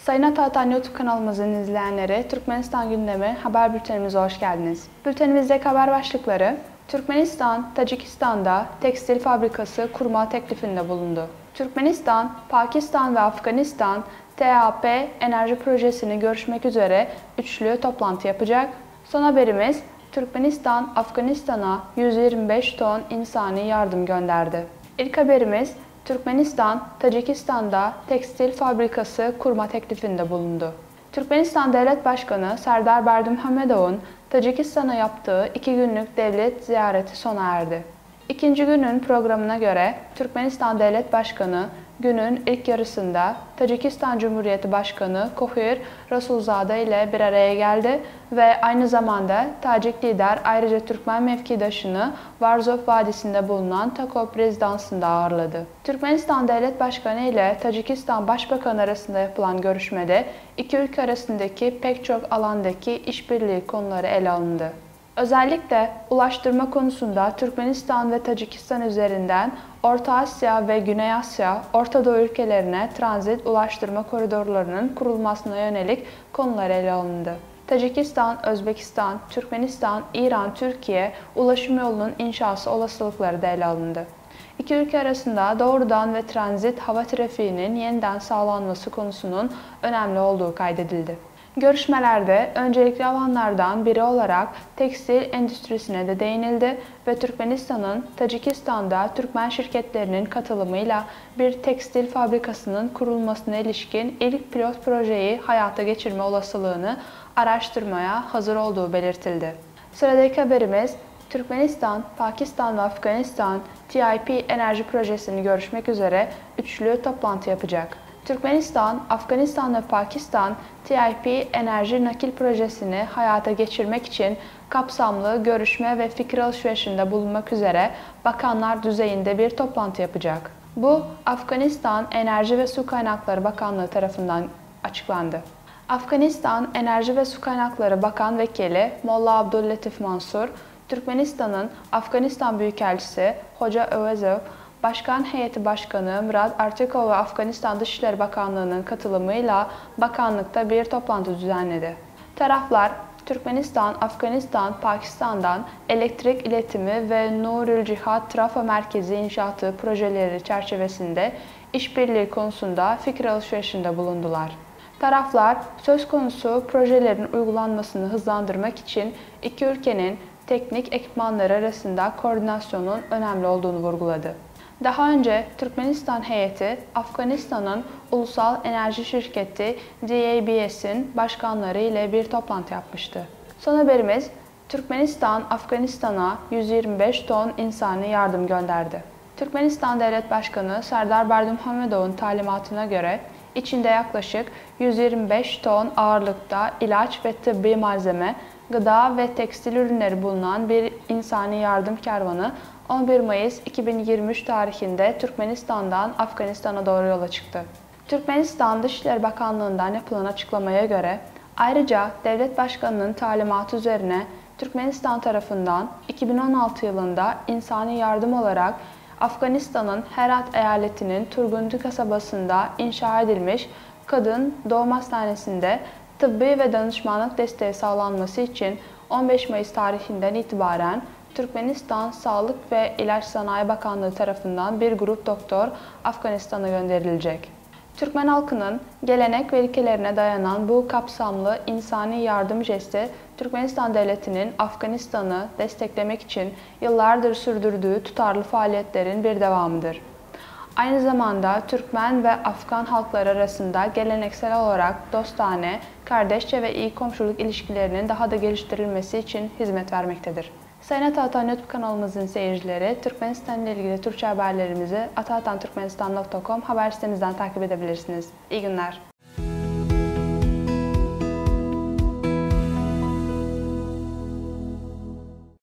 Sayın Atatan YouTube kanalımızın izleyenleri, Türkmenistan gündemi haber bültenimize hoş geldiniz. Bültenimizdeki haber başlıkları: Türkmenistan, Tacikistan'da tekstil fabrikası kurma teklifinde bulundu. Türkmenistan, Pakistan ve Afganistan, TAP enerji projesini görüşmek üzere üçlü toplantı yapacak. Son haberimiz: Türkmenistan, Afganistan'a 125 ton insani yardım gönderdi. İlk haberimiz: Türkmenistan, Tacikistan'da tekstil fabrikası kurma teklifinde bulundu. Türkmenistan Devlet Başkanı Serdar Berdimuhamedov'un Tacikistan'a yaptığı 2 günlük devlet ziyareti sona erdi. İkinci günün programına göre Türkmenistan Devlet Başkanı günün ilk yarısında Tacikistan Cumhuriyeti Başkanı Kohir Rasulzade ile bir araya geldi ve aynı zamanda Tacik lider ayrıca Türkmen mevkidaşını Varzov Vadisi'nde bulunan Takop rezidansında ağırladı. Türkmenistan Devlet Başkanı ile Tacikistan Başbakanı arasında yapılan görüşmede iki ülke arasındaki pek çok alandaki işbirliği konuları ele alındı. Özellikle ulaştırma konusunda Türkmenistan ve Tacikistan üzerinden Orta Asya ve Güney Asya, Orta Doğu ülkelerine transit ulaştırma koridorlarının kurulmasına yönelik konular ele alındı. Tacikistan, Özbekistan, Türkmenistan, İran, Türkiye ulaşım yolunun inşası olasılıkları da ele alındı. İki ülke arasında doğrudan ve transit hava trafiğinin yeniden sağlanması konusunun önemli olduğu kaydedildi. Görüşmelerde öncelikli alanlardan biri olarak tekstil endüstrisine de değinildi ve Türkmenistan'ın Tacikistan'da Türkmen şirketlerinin katılımıyla bir tekstil fabrikasının kurulmasına ilişkin ilk pilot projeyi hayata geçirme olasılığını araştırmaya hazır olduğu belirtildi. Sıradaki haberimiz: Türkmenistan, Pakistan ve Afganistan TIP enerji projesini görüşmek üzere üçlü toplantı yapacak. Türkmenistan, Afganistan ve Pakistan, TIP enerji nakil projesini hayata geçirmek için kapsamlı görüşme ve fikir alışverişinde bulunmak üzere bakanlar düzeyinde bir toplantı yapacak. Bu, Afganistan Enerji ve Su Kaynakları Bakanlığı tarafından açıklandı. Afganistan Enerji ve Su Kaynakları Bakan Vekili Molla Abdüllatif Mansur, Türkmenistan'ın Afganistan Büyükelçisi Hoca Övezov, Başkan Heyeti Başkanı Murat Artikov ve Afganistan Dışişleri Bakanlığı'nın katılımıyla bakanlıkta bir toplantı düzenledi. Taraflar, Türkmenistan, Afganistan, Pakistan'dan elektrik iletimi ve Nurul Cihad Trafo Merkezi inşaatı projeleri çerçevesinde işbirliği konusunda fikir alışverişinde bulundular. Taraflar, söz konusu projelerin uygulanmasını hızlandırmak için iki ülkenin teknik ekipmanları arasında koordinasyonun önemli olduğunu vurguladı. Daha önce Türkmenistan heyeti, Afganistan'ın ulusal enerji şirketi DABS'in başkanları ile bir toplantı yapmıştı. Son haberimiz: Türkmenistan, Afganistan'a 125 ton insani yardım gönderdi. Türkmenistan Devlet Başkanı Serdar Berdimuhamedov'un talimatına göre içinde yaklaşık 125 ton ağırlıkta ilaç ve tıbbi malzeme, gıda ve tekstil ürünleri bulunan bir insani yardım kervanı 11 Mayıs 2023 tarihinde Türkmenistan'dan Afganistan'a doğru yola çıktı. Türkmenistan Dışişleri Bakanlığı'ndan yapılan açıklamaya göre, ayrıca Devlet Başkanı'nın talimatı üzerine Türkmenistan tarafından 2016 yılında insani yardım olarak Afganistan'ın Herat eyaletinin Turgundi kasabasında inşa edilmiş kadın doğum hastanesinde tıbbi ve danışmanlık desteği sağlanması için 15 Mayıs tarihinden itibaren Türkmenistan Sağlık ve İlaç Sanayi Bakanlığı tarafından bir grup doktor Afganistan'a gönderilecek. Türkmen halkının gelenek ve ilkelerine dayanan bu kapsamlı insani yardım jesti, Türkmenistan Devleti'nin Afganistan'ı desteklemek için yıllardır sürdürdüğü tutarlı faaliyetlerin bir devamıdır. Aynı zamanda Türkmen ve Afgan halkları arasında geleneksel olarak dostane, kardeşçe ve iyi komşuluk ilişkilerinin daha da geliştirilmesi için hizmet vermektedir. Sayın Atatan YouTube kanalımızın seyircileri, Türkmenistan ile ilgili Türkçe haberlerimizi atatanturkmenistan.com haber sitemizden takip edebilirsiniz. İyi günler.